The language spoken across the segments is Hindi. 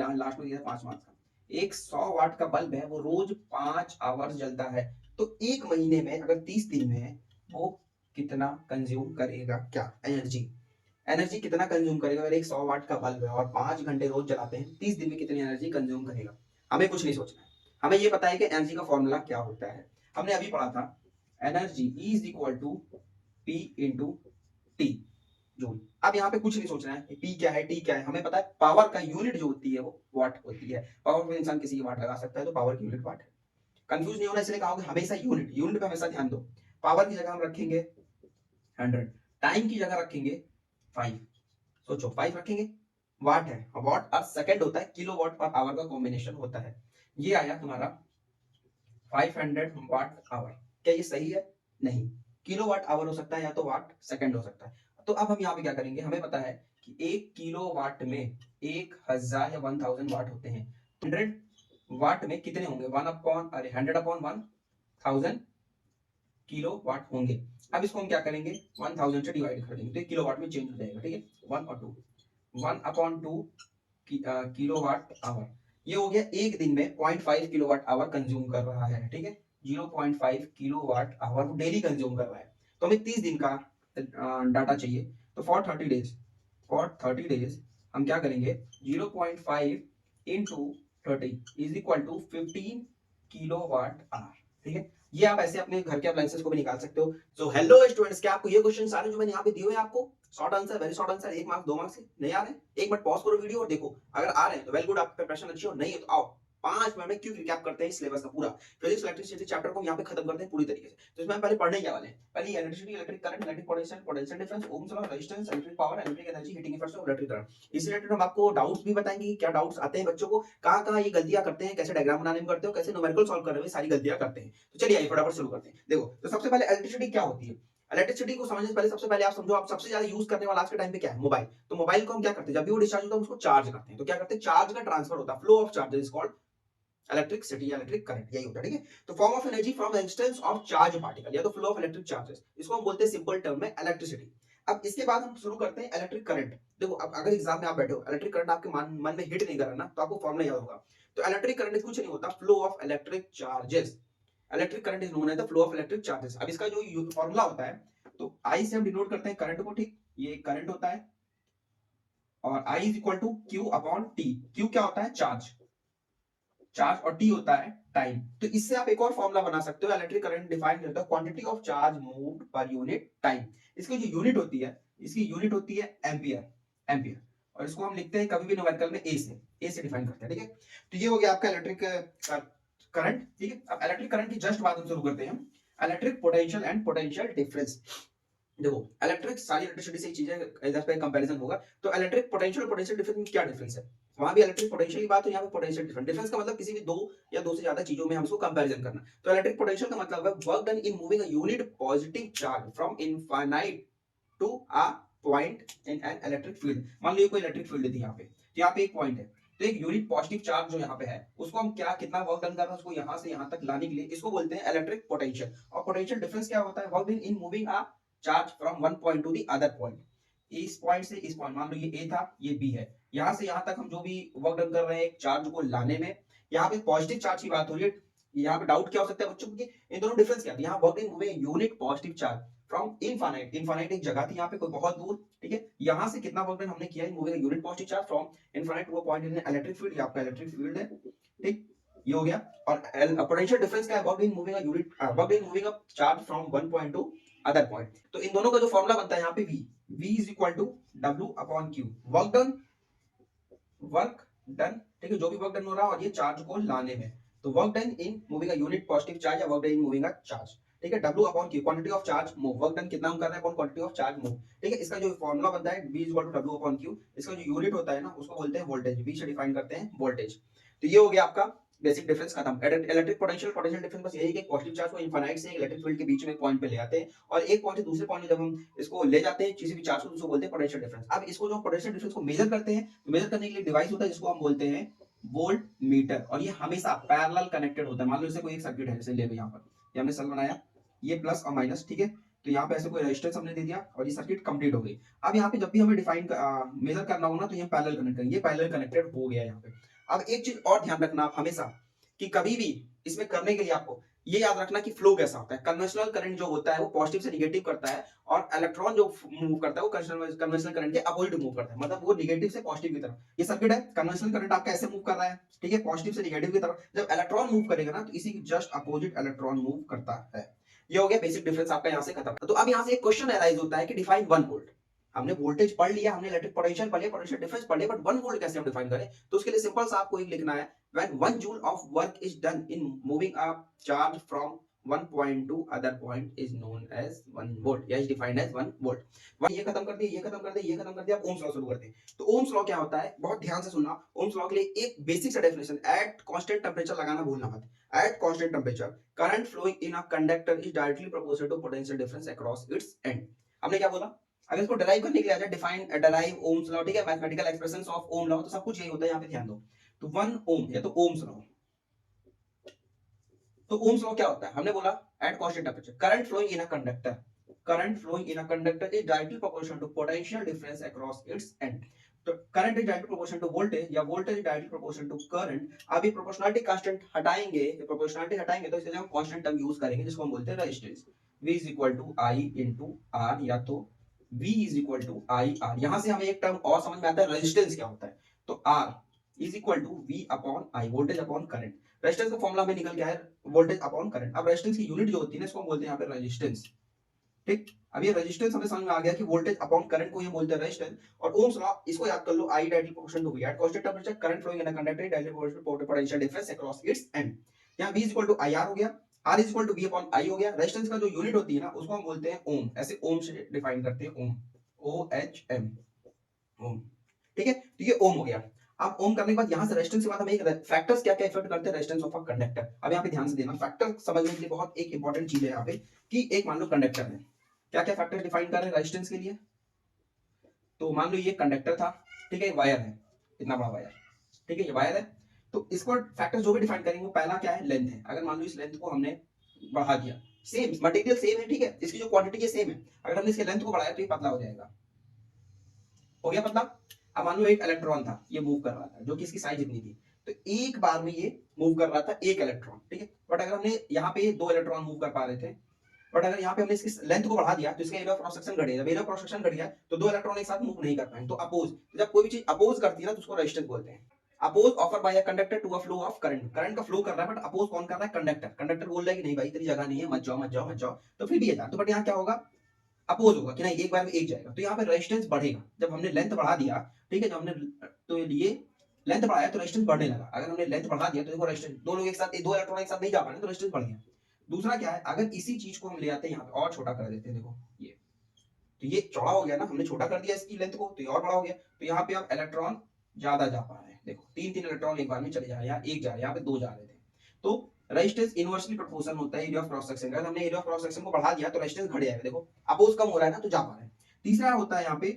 यहाँ लास्ट में दिया 5 मार्क्स का। एक 100 वाट का बल्ब है, वो रोज 5 आवर्स जलता है, तो एक महीने में अगर 30 दिन में है, वो कितना कंज्यूम करेगा? क्या एनर्जी? एनर्जी कितना कंज्यूम करेगा? अगर एक 100 वाट का बल्ब है और 5 घंटे रोज जलाते हैं, 30 दिन में कितनी एनर्जी कंज्यूम करेगा? हमें कुछ नहीं सोचना है, हमें ये पता है कि एनर्जी का फॉर्मूला क्या होता है। हमने अभी पढ़ा था, energy is equal to P into T joule. अब यहाँ पे कुछ नहीं सोचना है, पी क्या है, टी क्या है, हमें पता है पावर का यूनिट जो होती है वो वाट होती है। पावर में इंसान किसी की वाट लगा सकता है, तो पावर की यूनिट वाट है। कंफ्यूज नहीं होना, इसलिए कहा हमेशा यूनिट, यूनिट पे हमेशा ध्यान दो। पावर की जगह हम रखेंगे 100, टाइम की जगह रखेंगे 5। सोचो 5 रखेंगे, वाट है, वाट और सेकंड होता है, किलो वाट और आवर का कॉम्बिनेशन होता है। ये आया तुम्हारा 500 वाट आवर। क्या ये सही है? नहीं, किलो वाट आवर हो सकता है या तो वाट सेकंड हो सकता है। तो अब हम यहाँ पे क्या करेंगे, हमें पता है कि 1 किलो वाट में 1000 या 1000 वाट होते हैं। 100 वाट में कितने होंगे? 100 अपॉन 1000 किलो वाट होंगे। अब इसको हम क्या करेंगे, 1000 से डिवाइड कर देंगे, तो किलो वाट में चेंज हो जाएगा। ठीक है, 1 और 2, 1/2 किलो वाट आवर। ये हो गया एक दिन में 0.5 किलो वाट आवर कंज्यूम कर रहा है। ठीक है, 0.5 किलो वाट आवर वो डेली कंज्यूम कर रहा है। तो हमें 30 दिन का डाटा चाहिए। तो फॉर 30 डेज हम क्या करेंगे, 0.5 into 30 is equal to 15 kilo watt hour. ठीक है, ये आप ऐसे अपने घर के अप्लायंसेस को भी निकाल सकते हो। सो हेलो स्टूडेंट्स, क्या आपको ये क्वेश्चन सारे जो मैंने यहाँ पे दिए हुए आपको short answer, very short answer, 1 marks 2 marks नहीं आ रहे हैं? एक मिनट पॉज करो वीडियो और देखो, अगर आ रहे हैं तो वेल गुड, आपकी प्रिपरेशन अच्छी हो, नहीं है तो आओ 5 मिनट में क्यों रिकैप करते हैं सिलेबस का पूरा। फिजिक्स इलेक्ट्रिसिटी चैप्टर को यहाँ पे खत्म करते हैं पूरी तरीके से। तो इसमें हम पहले पढ़ने क्या वाले हैं, पहले electricity, electric current, electric potential, potential difference, Ohm's law, resistance, electric power, electric energy, heating effects of electric current. इस रिलेटेड हम आपको डाउट्स भी बताएंगे कि क्या डाउट्स आते हैं बच्चों को, कहाँ-कहाँ ये गलतियां करते हैं, कैसे डायग्राम बनाने में करते हो, कैसे न्यूमेरिकल सॉल्व करने में सारी गलतियां करते हैं। तो चलिए आइए फटाफट शुरू करते हैं। देखो, तो सबसे पहले इलेक्ट्रिसिटी क्या होती है। इलेक्ट्रिसिटी को समझने से पहले सबसे पहले आप समझो, आप सबसे ज्यादा यूज करने वाला आज के टाइम पे क्या है, मोबाइल। तो मोबाइल को हम क्या करते हैं, जब भी वो डिस्चार्ज होता है उसको चार्ज करते हैं। तो क्या करते हैं, चार्ज का ट्रांसफर होता है, flow of charges is called electricity, electric current, यही होता है। ठीक है, तो form of energy from resistance of charge particle या तो फ्लो ऑफ इलेक्ट्रिक चार्जेस, इसको हम बोलते हैं सिंपल टर्म में इलेक्ट्रिसिटी। अब इसके बाद हम शुरू करते हैं इलेक्ट्रिक करंट। देखो, अब अगर एग्जाम में आप बैठे हो, इलेक्ट्रिक करंट आपके मन में हिट नहीं कर रहा ना, तो आपको फॉर्मूला याद होगा। तो इलेक्ट्रिक करंट कुछ नहीं होता, flow of electric charges. Electric current is known as the flow of electric charges. अब इसका जो फॉर्मूला होता है, तो आई से हम डिनोट करते हैं करंट को। ठीक, ये करंट होता है और I is equal to Q upon T. Q क्या होता है, चार्ज, चार्ज और टी होता है टाइम। तो इससे आप एक और फॉर्मूला बना सकते हो, इलेक्ट्रिक करंट डिफाइन करता है quantity of charge moved per unit time. इसकी जो यूनिट होती है, इसकी यूनिट होती है एम्पियर, एम्पियर। और इसको हम लिखते हैं कभी भी न्यूमेरिकल में ए से डिफाइन करते हैं। ठीक है, तो ये हो गया आपका इलेक्ट्रिक करंट। ठीक है, अब इलेक्ट्रिक करंट की जस्ट बात हम शुरू करते हैं, electric potential and potential difference. देखो, इलेक्ट्रिक सारी इलेक्ट्रिसिटी से चीजें इधर पे कंपैरिजन होगा। तो इलेक्ट्रिक पोटेंशियल और पोटेंशियल डिफरेंस में क्या डिफरेंस है, वहां भी इलेक्ट्रिक पोटेंशियल की बात है, यहाँ पे पोटेंशियल डिफरेंस। डिफरेंस का मतलब किसी भी दो या दो से ज्यादा चीजों में हम इसको कंपैरिजन करना। तो इलेक्ट्रिक पोटेंशियल का मतलब है work done in moving a unit positive charge from infinite to a point in an electric field. मान लो कोई इलेक्ट्रिक फील्ड थी यहाँ पे, तो यहाँ पे एक पॉइंट है, तो एक यूनिट पॉजिटिव चार्ज जो यहाँ पे है, उसको हम क्या कितना वर्क डन कर रहे हैं, उसको यहाँ से यहाँ तक लाने के लिए, इसको बोलते हैं इलेक्ट्रिक पोटेंशियल। और पोटेंशियल डिफरेंस क्या होता है, work done in moving a charge from one point two the other point. इस पॉइंट से इस पॉइंट, मान लो ये ए था, ये बी है, यहाँ से यहाँ तक हम जो भी वर्क डन कर रहे हैं एक चार्ज को लाने में, यहाँ पे पॉजिटिव चार्ज की बात हो रही है। यहाँ पे डाउट क्या हो सकता है बच्चों की, इन दोनों डिफरेंस क्या है, यहाँ work done moving unit positive charge from infinite, infinite एक जगह थी यहाँ पे कोई बहुत दूर। ठीक है, यहाँ से कितना वर्क डन हमने किया है, moving unit positive charge from infinite वो पॉइंट इन इलेक्ट्रिक फील्ड, ये आपका इलेक्ट्रिक फील्ड है। ठीक, ये हो गया। और पोटेंशियल डिफरेंस क्या है, work done moving a unit, work done moving a charge from one point two other point. तो इन दोनों का जो फॉर्मूला बनता है यहाँ पे v is equal to w upon q, work done, work done. ठीक है, जो भी वर्क डन हो रहा है और ये चार्ज को लाने में, तो work done in moving a unit positive charge या work done in moving a charge. ठीक है, w upon q, quantity of charge move, work done कितना हम कर रहे हैं upon quantity of charge move. ठीक है, इसका जो फॉर्मूला बनता है v is equal to w upon q, इसका जो यूनिट होता है ना उसको बोलते हैं वोल्टेज, v से डिफाइन करते हैं वोल्टेज। तो ये हो गया आपका बेसिक डिफरेंस खत्म। इलेक्ट्रिक पोटेंशियल, पोटेंशियल डिफरेंस बस यही कि पॉजिटिव चार्ज को इनफाइनाइट से इलेक्ट्रिक फील्ड के बीच में पॉइंट पे ले आते हैं, और एक पॉइंट से दूसरे पॉइंट में जब हम इसको ले जाते हैं किसी भी चार्ज को, उसको बोलते हैं पोटेंशियल डिफरेंस। अब इसको जो पोटेंशियल डिफरेंस को मेजर करते हैं, तो मेजर करने के लिए डिवाइस होता है जिसको हम बोलते हैं वोल्ट मीटर, और ये हमेशा पैरेलल कनेक्टेड होता है। मान लो जैसे कोई एक सर्किट है, जैसे ले लो यहाँ पर, ये हमने सेल बनाया, ये प्लस और माइनस। ठीक है, तो यहाँ पे ऐसे कोई रेजिस्टेंस हमने दे दिया और ये सर्किट कंप्लीट हो गई। अब यहाँ पे जब भी हमें डिफाइन मेजर करना हो ना, तो ये पैरेलल कनेक्ट करेंगे, ये पैरेलल कनेक्टेड हो गया यहाँ पे। अब एक चीज और ध्यान रखना आप हमेशा कि कभी भी इसमें करने के लिए आपको ये याद रखना कि फ्लो कैसा होता है। कन्वेंशनल करंट जो होता है वो पॉजिटिव से नेगेटिव करता है और इलेक्ट्रॉन जो मूव करता है वो कन्वेंशनल करंट के अपोजिट मूव करता है, मतलब वो नेगेटिव से पॉजिटिव की तरफ। ये सर्किट है, कन्वेंशनल करंट आपका ऐसे मूव कर रहा है, ठीक है, पॉजिटिव से नेगेटिव की तरफ। जब इलेक्ट्रॉन मूव करेगा ना तो इसी की जस्ट अपोजिट इलेक्ट्रॉन मूव करता है। ये हो गया बेसिक डिफरेंस आपका यहाँ से खत्म। तो अब यहाँ से एक क्वेश्चन अराइज होता है कि डिफाइन 1 वोल्ट। हमने वोल्टेज पढ़ लिया, हमने इलेक्ट्रिक पोटेंशियल पढ़ लिया, पोटेंशियल डिफरेंस पढ़ लिया, बट 1 वोल्ट कैसे हम डिफाइन करें? तो उसके लिए सिंपल सा आपको एक लिखना है, when 1 joule of work is done in moving a charge from one point to other point is known as 1 volt, या is defined as 1 volt। ये खत्म कर दिए, ये खत्म कर दिए, ये खत्म कर दिया, ओम्स लॉ शुरू करते हैं। तो ओम्स लॉ क्या होता है, बहुत ध्यान से सुनना। ओम्स लॉ के लिए एक बेसिक सा डेफिनेशन, एट कांस्टेंट टेंपरेचर लगाना भूलना मत। At constant temperature current flowing in a conductor is directly proportional to potential difference across its end. हमने क्या बोला, अगर इसको डिराइव करने के लिए आ जाए, डिफाइन डिराइव ओम्स लॉ, ठीक है, mathematical expressions of Ohm law, तो सब कुछ यही होता है, यहाँ पे ध्यान दो। तो 1 ओम या तो ओम्स लॉ। तो ओम्स लॉ क्या होता है, हमने बोला at constant temperature current flowing in a conductor, current flowing in a conductor is directly proportional to potential difference across its end. तो current is directly proportional to voltage या voltage is directly proportional to current. अब ये प्रोपोर्शनलिटी कांस्टेंट हटाएंगे, ये प्रोपोर्शनलिटी हटाएंगे तो इसके लिए हम कांस्टेंट टर्म यूज करेंगे जिसको हम बोलते हैं resistance. V is equal to I into R, या तो V is equal to IR। यहां से हमें एक टर्म और समझ में आता है, रेजिस्टेंस क्या होता है। तो R is equal to V upon I, voltage upon current. Resistance का फॉर्मूला हमें निकल गया है वोल्टेज अपॉन करंट। अब रेजिस्टेंस की यूनिट जो होती है ना, इसको हम बोलते हैं यहाँ पे रेजिस्टेंस, ठीक। अब ये रेजिस्टेंस हमें समझ में आ गया कि वोल्टेज अपॉन करंट को ये बोलते हैं रेजिस्टेंस। और ओम्स लॉ इसको याद कर लो, I directly proportional to V at constant temperature current flowing in a conductor directly proportional to potential difference across its end. यहाँ V is equal to IR हो गया, R is equal to V upon I हो गया। रेजिस्टेंस का जो यूनिट होती है ना उसको हम बोलते हैं ओम, ऐसे ओम से डिफाइन करते हैं, ओम, OHM, ओम, ठीक है। तो ये ओम हो गया। अब ओम करने के बाद यहाँ से रेजिस्टेंस के बाद हमें एक फैक्टर्स क्या क्या इफेक्ट करते हैं रेजिस्टेंस ऑफ अ कंडक्टर। अब यहाँ पे ध्यान से देना, फैक्टर समझने के लिए बहुत एक इंपॉर्टेंट चीज है यहाँ पे कि एक मान लो कंडक्टर है, क्या क्या फैक्टर डिफाइन कर रहे हैं रेजिस्टेंस के लिए। तो मान लो ये कंडक्टर था, ठीक है, वायर है, इतना बड़ा वायर, ठीक है, ये वायर है। तो इसको फैक्टर जो भी डिफाइन करेंगे वो पहला क्या है, लेंथ है। अगर मान लो इस लेंथ को हमने बढ़ा दिया, सेम मटेरियल सेम है, ठीक है, इसकी जो क्वांटिटी है सेम है, अगर हमने इसके लेंथ को बढ़ाया तो ये पतला हो जाएगा, हो गया पतला। अब मान लो एक इलेक्ट्रॉन था, ये मूव कर रहा था, जो कि इसकी साइज इतनी थी, तो एक बार में ये मूव कर रहा था एक इलेक्ट्रॉन, ठीक है। बट अगर हमने यहाँ पे 2 इलेक्ट्रॉन मूव कर पा रहे थे, बट अगर यहाँ पे हमने इसकी लेंथ को बढ़ा दिया तो इसका एरिया ऑफ क्रॉस सेक्शन घटेगा। जब एरिया ऑफ क्रॉस सेक्शन घट गया तो 2 इलेक्ट्रॉन एक साथ मूव नहीं कर पाएंगे। तो अपोज, जब कोई भी चीज अपोज करती है ना तो उसको रेजिस्टेंस बोलते हैं। Oppose offer by a conductor to a flow of current, current का फ्लो कर रहा है बट अपोज कौन कर रहा है, कंडक्टर। कंडक्टर बोल रहा है कि नहीं भाई तेरी जगह नहीं है, मत जाओ मत जाओ मत जाओ, तो फिर भी ये जा। तो बट यहाँ क्या होगा, अपोज होगा कि नहीं एक बार में एक जाएगा, तो यहाँ पे रेजिस्टेंस बढ़ेगा। जब हमने लेंथ बढ़ा दिया, ठीक है, जब हमने तो ये लेंथ बढ़ाया तो रेजिस्टेंस बढ़ने लगा। अगर हमने लेंथ बढ़ा दिया तो देखो रेजिस्टेंस, दो लोग एक साथ, 2 इलेक्ट्रॉन एक साथ नहीं जा पा रहे तो रेजिस्टेंस बढ़ गया। दूसरा क्या है, अगर इसी चीज को हम ले आते हैं यहाँ पे और छोटा कर देते हैं, देखो ये, तो ये चौड़ा हो गया ना, हमने छोटा कर दिया इसकी लेंथ को तो ये और बड़ा हो गया। तो यहाँ पे अब इलेक्ट्रॉन ज्यादा जा पा रहे हैं, देखो 3 इलेक्ट्रॉन एक बार में चले जा रहे हैं, यहाँ एक जा रहे हैं, यहाँ पे 2 जा रहे थे। तो रेजिस्टेंस इनवर्सली प्रोपोर्शनल होता है एरिया ऑफ क्रॉस सेक्शन का। हमने एरिया ऑफ क्रॉस सेक्शन को बढ़ा दिया तो रेजिस्टेंस घट जाएगा, देखो अपोज कम हो रहा है ना तो जा पा रहे हैं। तीसरा होता है यहाँ पे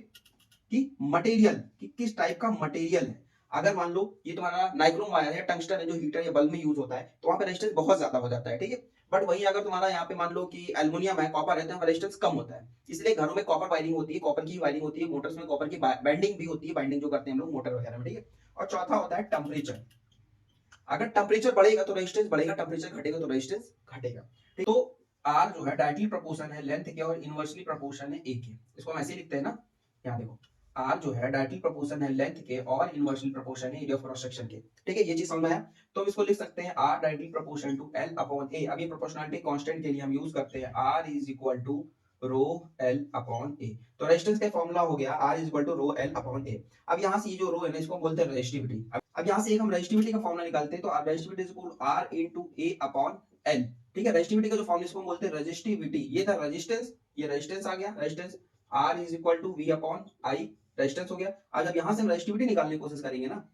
कि मटेरियल, कि किस टाइप का मटेरियल है। अगर मान लो ये तुम्हारा नाइक्रोम वायर है, टंगस्टन है, जो हीटर या बल्ब में यूज होता है, तो वहां पे रेजिस्टेंस बहुत ज्यादा हो जाता है, ठीक है। बट वही अगर तुम्हारा यहाँ पे मान लो कि एल्युमिनियम है, कॉपर है, तो रेजिस्टेंस कम होता है। इसलिए घरों में कॉपर वायरिंग होती है, कॉपर की वायरिंग होती है, मोटर्स में कॉपर की बाइंडिंग भी होती है, बाइंडिंग जो करते हैं हम लोग मोटर वगैरह में, ठीक है। और चौथा होता है टेम्परेचर। अगर टेम्परेचर बढ़ेगा तो रेजिस्टेंस बढ़ेगा, टेम्परेचर घटेगा तो रेजिस्टेंस घटेगा। तो आर जो है डायरेक्टली प्रोपोर्शन है लेंथ के और इनवर्सली प्रोपोर्शन है ए के। इसको हम ऐसे लिखते हैं ना, यहाँ देखो आर जो है डायरेक्टली प्रोपोर्शन है लेंथ के और इनवर्सली प्रोपोर्शन है एरिया ऑफ क्रॉस सेक्शन के, ठीक है। ये चीज समझ में आया। तो हम इसको लिख सकते हैं R directly proportion to L upon A. अब ये प्रोपोर्शनलिटी कांस्टेंट के लिए हम यूज करते हैं R is equal to rho L upon A. तो रेजिस्टेंस का फॉर्मूला हो गया R is equal to rho L upon A. अब यहाँ से ये जो रो है ना इसको हम बोलते हैं रेजिस्टिविटी। अब यहाँ से एक हम रेजिस्टिविटी का फॉर्मूला निकालते हैं, तो resistivity is equal to R into A upon L, ठीक है। रेजिस्टिविटी का जो फॉर्मूला इसको हम बोलते हैं रेजिस्टिविटी। ये था रेजिस्टेंस, ये रेजिस्टेंस आ गया, resistance R is equal to V upon I, resistance हो गया। आज अब यहाँ से हम रेजिस्टिविटी निकालने की कोशिश करेंगे ना,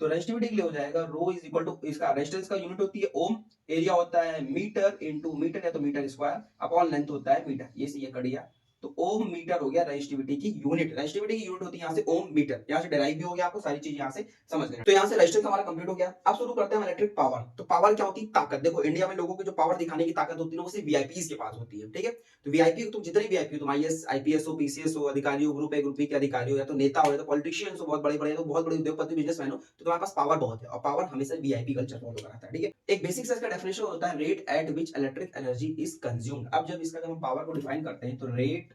तो रेजिस्टिविटी के लिए हो जाएगा रो इज इक्वल टू, इसका रेजिस्टेंस का यूनिट होती है ओम, एरिया होता है मीटर इनटू मीटर या तो मीटर स्क्वायर, अपॉन लेंथ होता है मीटर। ये से ये कट गया तो ओम मीटर हो गया रेजिस्टिविटी की यूनिट। रेजिस्टिविटी की यूनिट होती है यहाँ से ओम मीटर, यहाँ से डेराइव भी हो गया, आपको सारी चीज यहाँ से समझ लेना। तो यहाँ से रेजिस्टेंस हमारा कंप्लीट हो गया। अब शुरू करते हैं इलेक्ट्रिक पावर। तो पावर क्या होती है? ताकत। देखो इंडिया में लोगों को जो पावर दिखाने की ताकत होती है वो सिर्फ वीआईपीज के पास होती है, ठीक है। तो वीआईपी तुम जितने वीआईपी, तुम आईएएस आईपीएस हो, पीसीएस हो, अधिकारी हो, ग्रुप ए ग्रुप बी के अधिकारी हो, या तो नेता हो, या तो पॉलिटिशियंस हो, बहुत बड़े बड़े, तो बहुत बड़े उद्योगपति बिजनेसमैन हो, तो तुम्हारे पास पावर बहुत है। और पावर हमेशा वीआईपी कल्चर फॉलो कराता है, ठीक है। एक बेसिक से इसका डेफिनेशन होता है rate at which electric energy is consumed. अब जब हम पावर को डिफाइन करते हैं तो rate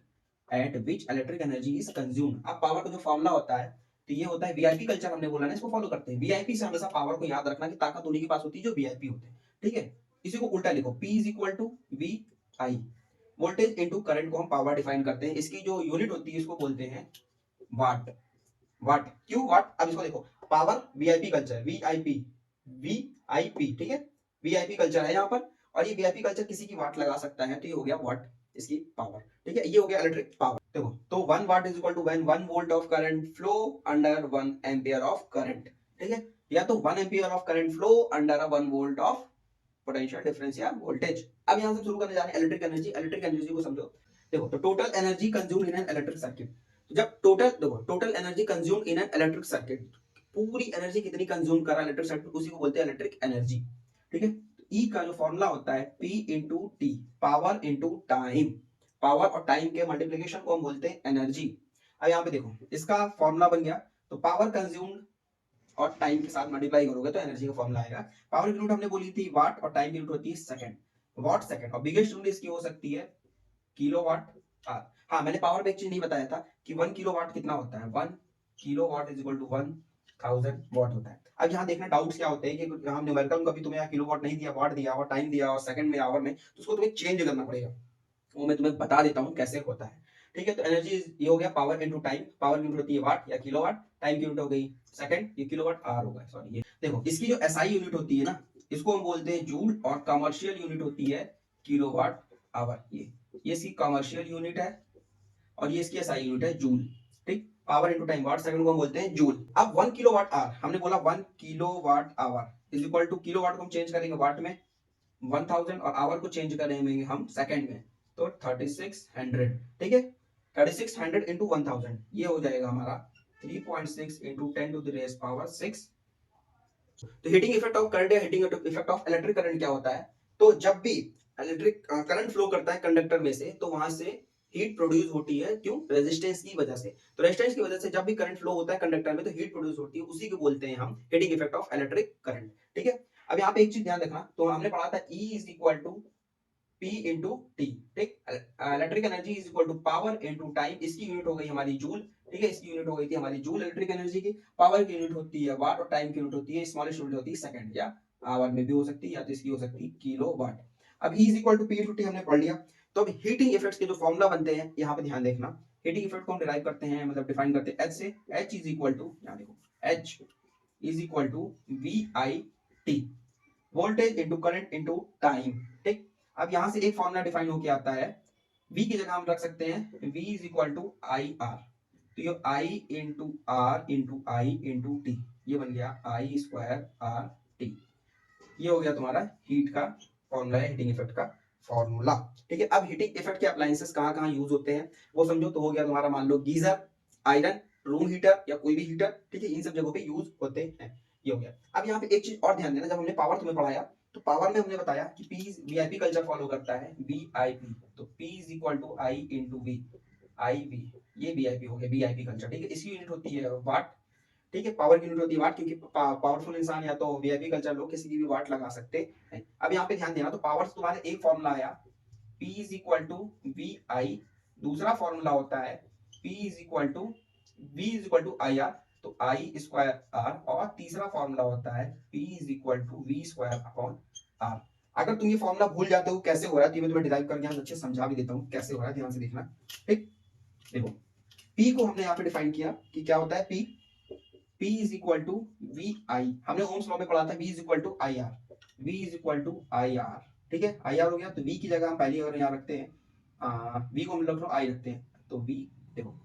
at which electric energy is consumed. अब पावर का जो फॉर्मूला होता है तो ये होता है वीआईपी कल्चर, हमने बोला ना, इसको फॉलो करते हैं। वीआईपी से हमेशा पावर को याद रखना कि ताकत उन्हीं के पास होती है जो वीआईपी होते हैं, ठीक है। इसी को उल्टा लिखो, P is equal to V I. Voltage into current को हम पावर डिफाइन करते हैं, इसकी जो यूनिट होती है इसको बोलते हैं वाट। वाट क्यों वाट? अब इसको देखो, पावर वीआईपी कल्चर, वीआईपी, ठीक है, वीआईपी कल्चर है यहाँ पर, और ये वीआईपी कल्चर किसी की वाट लगा सकता है, तो ये हो गया वाट इसकी पावर, ठीक है। ये हो गया इलेक्ट्रिक पावर। देखो तो 1 watt is equal to when 1 volt of current flow under 1 ampere of current, ठीक है। या तो 1 ampere of current flow under 1 volt of potential difference या वोल्टेज। अब यहां से शुरू करने जा रहे हैं इलेक्ट्रिक एनर्जी। इलेक्ट्रिक एनर्जी को समझो। देखो तो total energy consumed in an electric circuit. जब total energy consumed in an electric circuit, पूरी एनर्जी कितनी कंज्यूम कर रहा है इलेक्ट्रिक सर्किट, उसी को बोलते हैं इलेक्ट्रिक एनर्जी, ठीक है। ई का जो फॉर्मूला होता है P into T, power into time. Power और टाइम के मल्टीप्लीकेशन को हम बोलते हैं एनर्जी। अब यहाँ पे देखो इसका फॉर्मूला बन गया, तो पावर कंज्यूम्ड और टाइम के साथ मल्टीप्लाई करोगे तो एनर्जी का फॉर्मूला आएगा। पावर की यूनिट हमने बोली थी वाट, और टाइम की यूनिट होती है सेकंड, वाट सेकंड। और बिगेस्ट यूनिट इसकी हो सकती है किलोवाट आवर। हाँ, मैंने पावर पे एक चीज नहीं बताया था कि 1 किलोवाट कितना होता है। 1 किलोवाट इज इक्वल टू 1000 वाट होता है। अब यहाँ देखना डाउट्स क्या होते हैं कि हम न्यूमेरिकल में कभी तुम्हें किलोवाट नहीं दिया, वाट दिया और टाइम दिया और सेकंड में आवर में, तो उसको तुम्हें चेंज करना पड़ेगा। वो मैं तुम्हें बता देता हूँ कैसे होता है, ठीक है। तो एनर्जी ये हो गया पावर इनटू टाइम। पावर की यूनिट होती है वाट या किलोवाट, टाइम की यूनिट हो गई सेकंड, ये किलोवाट आवर होगा, सॉरी। ये देखो इसकी जो एसआई यूनिट होती है ना, इसको हम बोलते हैं जूल, और कमर्शियल यूनिट होती है किलोवाट आवर। ये इसकी कमर्शियल यूनिट है और ये इसकी एसआई यूनिट है जूल, ठीक। Power into time, watt second को हम बोलते हैं जूल। अब 1 किलोवाट आवर, हमने बोला 1 kilowatt hour is equal to, kilowatt को हम चेंज करेंगे वाट में 1000, और आवर को चेंज करेंगे हम सेकंड में, तो 3600, ठीक है। 3600 इंटू 1000, ये हो जाएगा हमारा 3.6 into 10 to the raise power 6। तो हीटिंग इफेक्ट ऑफ करंट या heating effect of electric current क्या होता है? तो जब भी इलेक्ट्रिक करंट फ्लो करता है कंडक्टर में से, तो वहां से हीट प्रोड्यूस होती है, क्यों? रेजिस्टेंस की वजह से। तो रेजिस्टेंस की वजह से जब भी करंट फ्लो होता है कंडक्टर में, तो हीट प्रोड्यूस होती है, उसी को बोलते हैं हम heating effect of electric current, ठीक है। अब यहाँ पे एक चीज ध्यान रखना, तो हमने पढ़ा था E is equal to P into T, ठीक। Electric energy is equal to power into time, इसकी यूनिट हो गई हमारी जूल, ठीक है। इसकी यूनिट हो गई थी हमारी जूल इलेक्ट्रिक एनर्जी की। पावर की यूनिट होती है वाट, और टाइम की यूनिट होती है, स्मॉलेस्ट यूनिट होती है सेकंड, या आवर में भी हो सकती है, या तो इसकी हो सकती है किलो वाट। अब E is equal to P into T हमने पढ़ लिया। तो अब हीटिंग इफेक्ट्स के जो फॉर्मूला बनते हैं, यहाँ पे ध्यान देखना। हीटिंग इफेक्ट को हम डिराइव करते हैं, मतलब डिफाइन करते हैं H से। H इज इक्वल टू, यहाँ देखो, H is equal to VIT, voltage into current into time, ठीक। अब यहां से एक फॉर्मूला डिफाइन होके आता है, V की जगह हम रख सकते हैं V is equal to I R. तो ये I into R into I into T, ये बन गया आई स्क्वायर आर टी। ये हो गया तुम्हारा हीट का फॉर्मूला है, हीटिंग इफेक्ट का फॉर्मूला, ठीक है। अब हीटिंग इफेक्ट के अप्लायंसेस कहाँ कहाँ यूज होते हैं वो समझो। तो हो गया तुम्हारा, मान लो गीजर, आयरन, रूम हीटर या कोई भी हीटर, ठीक है, इन सब जगहों पे यूज होते हैं। ये हो गया। अब यहाँ पे एक चीज और ध्यान देना, जब हमने पावर तुम्हें पढ़ाया, तो पावर में हमने बताया कि P वीआईपी कल्चर फॉलो करता है, वीआईपी। तो P is equal to I into V, I V, ये वीआईपी हो गया, वीआईपी कल्चर, ठीक है। इसकी यूनिट होती है वाट, ठीक है। पावर की यूनिट होती है वाट, क्योंकि पावरफुल इंसान या तो वीआईपी कल्चर लोग किसी की भी वाट लगा सकते हैं। अब यहाँ पे ध्यान देना, तो पावर से तुम्हारे एक फॉर्मूला आया P is equal to V I, दूसरा फॉर्मूला होता है P is equal to V is equal to I R, तो आई स्क्वायर आर, और तीसरा फॉर्मूला होता है P is equal to V square upon R. अगर तुम ये फॉर्मूला भूल जाते हो कैसे हो रहा है, तो मैं तुम्हें डिराइव करके यहाँ अच्छे समझा भी देता हूँ कैसे हो रहा है, ध्यान से देखना, ठीक। देखो P को हमने यहाँ पे डिफाइन किया कि क्या होता है P is equal to V I, हमने ओम्स लॉ में पढ़ा था, V is equal to I R, V is equal to I R, ठीक है। आई आर हो गया, तो V की जगह हम पहले अगर यहाँ रखते हैं, V को हम रख लो I रखते हैं, तो V देखो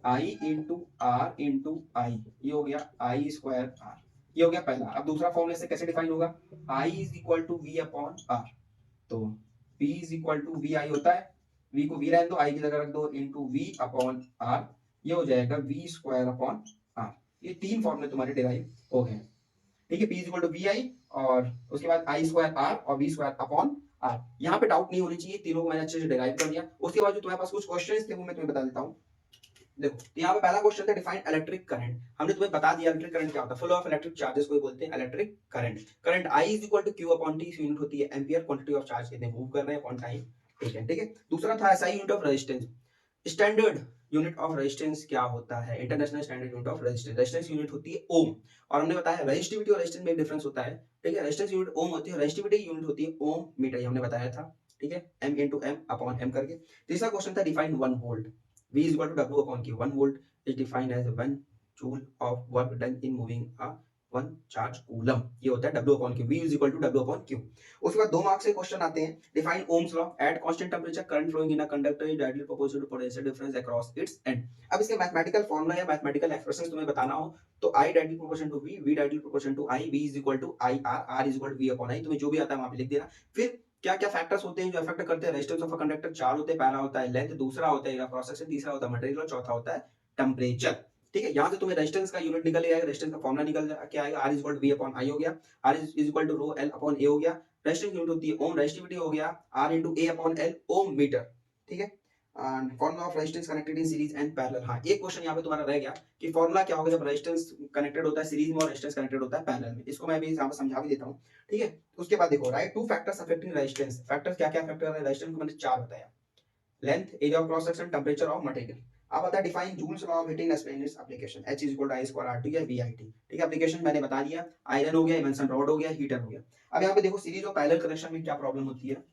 I इंटू आर इंटू आई, ये हो गया आई स्क्वायर आर, ये हो गया पहला। अब दूसरा फॉर्मूले से कैसे डिफाइन होगा, I is equal to V upon R, तो P is equal to V I होता है, v को v रहने दो, i की जगह रख दो इनटू v अपॉन r, ये हो जाएगा v स्क्वायर अपॉन r। ये तीन फॉर्मूले तुम्हारे डिराइव हो गए। ठीक है, p is equal to V I और उसके बाद आई स्क्वायर आर और वी स्क्वायर अपॉन आर। यहाँ पे डाउट नहीं होनी चाहिए, तीनों को मैंने अच्छे से डिराइव कर दिया। उसके बाद जो तुम्हारे पास कुछ क्वेश्चंस थे वो मैं तुम्हें बता देता हूँ। देखो, तो यहाँ पे पहला क्वेश्चन था डिफाइन इलेक्ट्रिक करंट। हमने तुम्हें बता दिया इलेक्ट्रिक करंट क्या होता है, फ्लो ऑफ इलेक्ट्रिक चार्जेस को बोलते हैं electric current. Current I is equal to Q upon T, unit होती है एम्पियर, क्वांटिटी ऑफ चार्ज कितने मूव कर रहे हैं अपॉन टाइम। ठीक है। दूसरा था SI unit of resistance. Standard unit of resistance क्या होता है, international standard unit of resistance. Resistance unit होती है ओम, और हमने बताया रेजिस्टिविटी और रेजिस्टेंस में एक डिफरेंस होता है। ठीक है, रेजिस्टेंस यूनिट ओम होती है, रेजिस्टिविटी यूनिट होती है ओम मीटर, ये हमने बताया था। ठीक है, m into m upon m करके। तीसरा क्वेश्चन था define 1 volt. v is equal to w upon q। 1 volt is defined as 1 joule of work done in moving a 1 charge coulomb। ये होता है w upon q, v is equal to w upon q। उसके बाद 2 मार्क्स के क्वेश्चन आते हैं, define Ohm's law. At constant temperature current flowing in a conductor is directly proportional to potential difference across its end. अब इसके मैथमेटिकल फॉर्मूला या मैथमेटिकल एक्सप्रेशन तुम्हें बताना हो तो i directly proportional to v, v directly proportional to i, v is equal to i r, r is equal to v upon i। तुम्हें जो भी आता है वहां पे लिख देना। फिर क्या क्या फैक्टर्स होते हैं जो अफेक्ट करते हैं रेजिस्टेंस ऑफ अ कंडक्टर, चार होते हैं। पहला होता है लेंथ, दूसरा होता है क्रॉस सेक्शन, तीसरा होता है मटेरियल और चौथा होता है टेम्परेचर। ठीक है, यहां से तुम्हें रेजिस्टेंस का यूनिट निकल आएगा, रेजिस्टेंस का फॉर्मूला निकल के आएगा, r is equal to v upon i हो गया, r is equal to rho l upon a हो गया। रेजिस्टेंस यूनिट होती है ओम, रेजिस्टिविटी हो गया r into a upon l ohm metre. ठीक है, formula of resistance connected in series and parallel. हाँ, एक क्वेश्चन यहाँ पे तुम्हारा रह गया कि फॉर्मूला क्या होगा जब रेजिस्टेंस कनेक्टेड होता है सीरीज में और रेजिस्टेंस कनेक्टेड होता है पैरेलल में। इसको मैं अभी यहाँ पे समझा भी देता हूँ। ठीक है, उसके बाद देखो, write two factors affecting resistance. Factors क्या क्या फैक्टर है रेजिस्टेंस को मैंने चार बताया, length, area of cross section, temperature of material. अब आता है define Joule's law of heating explain its application. H is equal to I square R2 या VIT। ठीक है, एप्लीकेशन मैंने बता दिया, आयरन हो गया, इमल्सन रॉड हो गया, हीटर हो गया। अब यहाँ पे देखो सीरीज और पैरेलल कनेक्शन में क्या प्रॉब्लम होती है,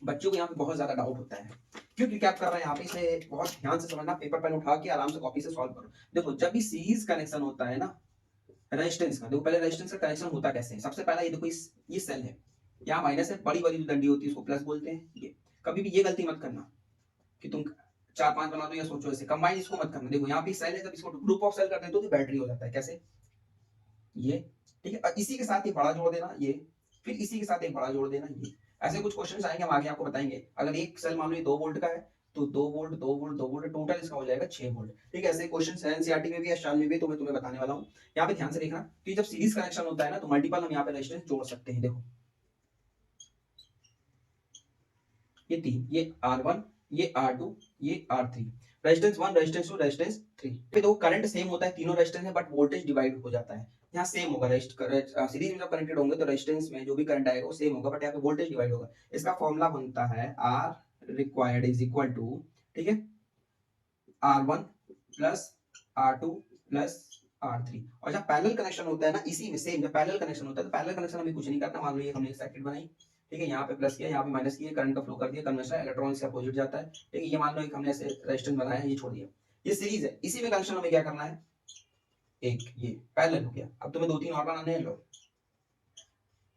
बच्चों को यहाँ पे बहुत ज्यादा डाउट होता है। क्यों रिकैप कर रहे हैं यहाँ पे, इसे बहुत ध्यान से समझना, पेपर पेन उठा के आराम से कॉपी से सॉल्व करो। देखो, जब भी सीरीज कनेक्शन होता है ना रेजिस्टेंस का, देखो पहले रेजिस्टेंस का कनेक्शन होता कैसे है। सबसे पहला ये देखो, ये सेल है, यहाँ माइनस है, बड़ी वाली जो डंडी होती है उसको प्लस बोलते हैं। ये कभी भी ये गलती मत करना कि तुम 4-5 बना दो या सोचो ऐसे, कंबाइन इसको मत करना। देखो यहाँ पे सेल है, जब इसको ग्रुप ऑफ सेल कर देते हो तो बैटरी हो जाता है। कैसे, ये। ठीक है, इसी के साथ एक बड़ा जोड़ देना ये, फिर इसी के साथ एक बड़ा जोड़ देना ये। ऐसे कुछ क्वेश्चंस आएंगे, हम आगे आपको बताएंगे। अगर एक सेल मान लो 2 वोल्ट का है तो 2 वोल्ट 2 वोल्ट 2 वोल्ट टोटल इसका हो जाएगा 6 वोल्ट। ठीक है, ऐसे क्वेश्चंस एनसीईआरटी में भी एसएल में भी तो मैं तुम्हें बताने वाला हूं। यहाँ पे ध्यान से देखना कि जब सीरीज कनेक्शन होता है ना तो मल्टीपल हम यहाँ पे रेजिस्टेंस जोड़ सकते हैं। देखो ये 3, ये R1, ये R2, ये R3, रेजिस्टेंस 1, रेजिस्टेंस 2, रेजिस्टेंस 3। पे दो करंट सेम होता है, तीनों रेजिस्टेंस है, बट वोल्टेज डिवाइड हो जाता है। यहाँ सेम होगा, सीरीज में जब कनेक्टेड होंगे तो रेजिस्टेंस में जो भी करंट आएगा वो सेम होगा, बट यहाँ पे वोल्टेज डिवाइड होगा। इसका फॉर्मूला बनता है R required is equal to, ठीक है, R1 plus R2 plus R3। और जब पैरेलल कनेक्शन होता है ना, इसी में सेम, जब पैरेलल कनेक्शन होता है तो पैरेलल कनेक्शन हमें कुछ नहीं करना। मान लो ये हमने एक सर्किट बनाई, ठीक है, यहाँ पे प्लस किया, यहाँ पे माइनस किया, करंट का फ्लो कर दिया, कन्वेंशन इलेक्ट्रॉन से अपोजिट जाता है। ठीक है, ये मान लो एक हमने ऐसे रेजिस्टेंस बनाया है, ये छोड़ दिया, ये सीरीज है, इसी में कनेक्शन हमें क्या करना है, एक ये पैरेलल हो गया। अब तुम्हें 2-3 और बनाने हैं, लो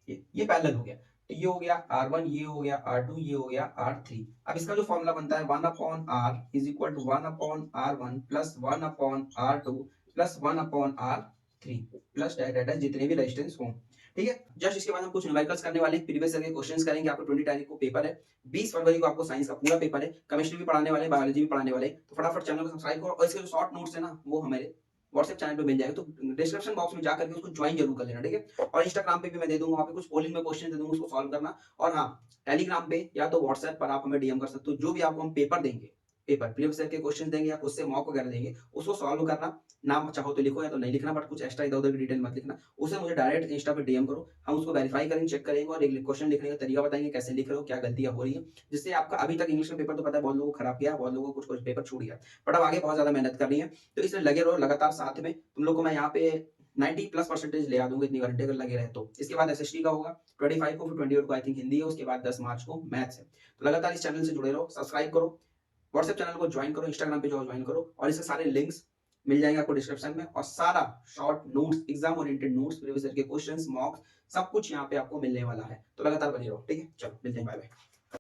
ये पैरेलल हो गया। तो ये हो गया R1, ये हो गया R2, ये हो गया R3। अब इसका जो फॉर्मूला बनता है 1 upon R is equal to 1 upon R1 plus 1 upon R2 plus 1 upon R3 plus data जितने भी रेजिस्टेंस हों। ठीक है, जस्ट इसके बाद हम कुछ न्यूमेरिकल्स करने वाले हैं, प्रीवियस ईयर के क्वेश्चंस करेंगे। आपको 20 तारीख को पेपर है, 20 फरवरी को आपको साइंस का पूरा पेपर है, केमिस्ट्री भी पढ़ाने वाले, बायोलॉजी भी पढ़ाने वाले। तो फटाफट चैनल को सब्सक्राइब करो, और इसके जो शॉर्ट नोट्स है ना वो हमारे व्हाट्सएप चैनल पे मिल जाएगा, तो डिस्क्रिप्शन बॉक्स में जाकर के उसको ज्वाइन जरूर कर लेना। ठीक है, और इंस्टाग्राम पे भी मैं दे दूंगा, वहाँ पे कुछ पोलिंग में क्वेश्चन दे दूंगा, उसको सॉल्व करना। और हाँ, टेलीग्राम पे या तो व्हाट्सएप पर आप हमें डीएम कर सकते हो, जो भी आपको हम पेपर देंगे, पेपर प्रीवियस ईयर के क्वेश्चन देंगे या खुद से मॉक वगैरह देंगे, उसको सॉल्व करना। नाम चाहो तो लिखो या तो नहीं लिखना, बट कुछ एक्स्ट्रा इधर उधर की डिटेल मत लिखना। उसे मुझे डायरेक्ट इंस्टा पे डीएम करो, हम उसको वेरीफाई करेंगे, चेक करेंगे और एक क्वेश्चन लिखने का तरीका बताएंगे, कैसे लिख रहे हो, क्या गलतियां हो रही है, जिससे आपका अभी तक इंग्लिश का पेपर तो पता है बहुत लोगों को खराब किया, बहुत लोगों को कुछ पेपर छूट गया, बट अब आगे बहुत ज्यादा मेहनत करनी है। तो इसलिए लगे रहो लगातार, साथ में तुम लोग को मैं यहाँ पे 90+% ले आ दूंगा, इतनी गारंटी अगर लगे रहे तो। इसके बाद एसएसटी का होगा 25 को, फिर 28 को आई थिंक हिंदी है, उसके बाद 10 मार्च को मैथ्स है। तो लगातार इस चैनल से जुड़े रहो, सब्सक्राइब करो, व्हाट्सएप चैनल को ज्वाइन करो, इंस्टाग्राम पे ज्वाइन करो, और इसके सारे लिंक्स मिल जाएंगे आपको डिस्क्रिप्शन में। और सारा short notes, exam oriented notes, previous year के क्वेश्चंस, मॉक्स, सब कुछ यहाँ पे आपको मिलने वाला है। तो लगातार बने रहो। ठीक है, चलो मिलते हैं, बाय बाय।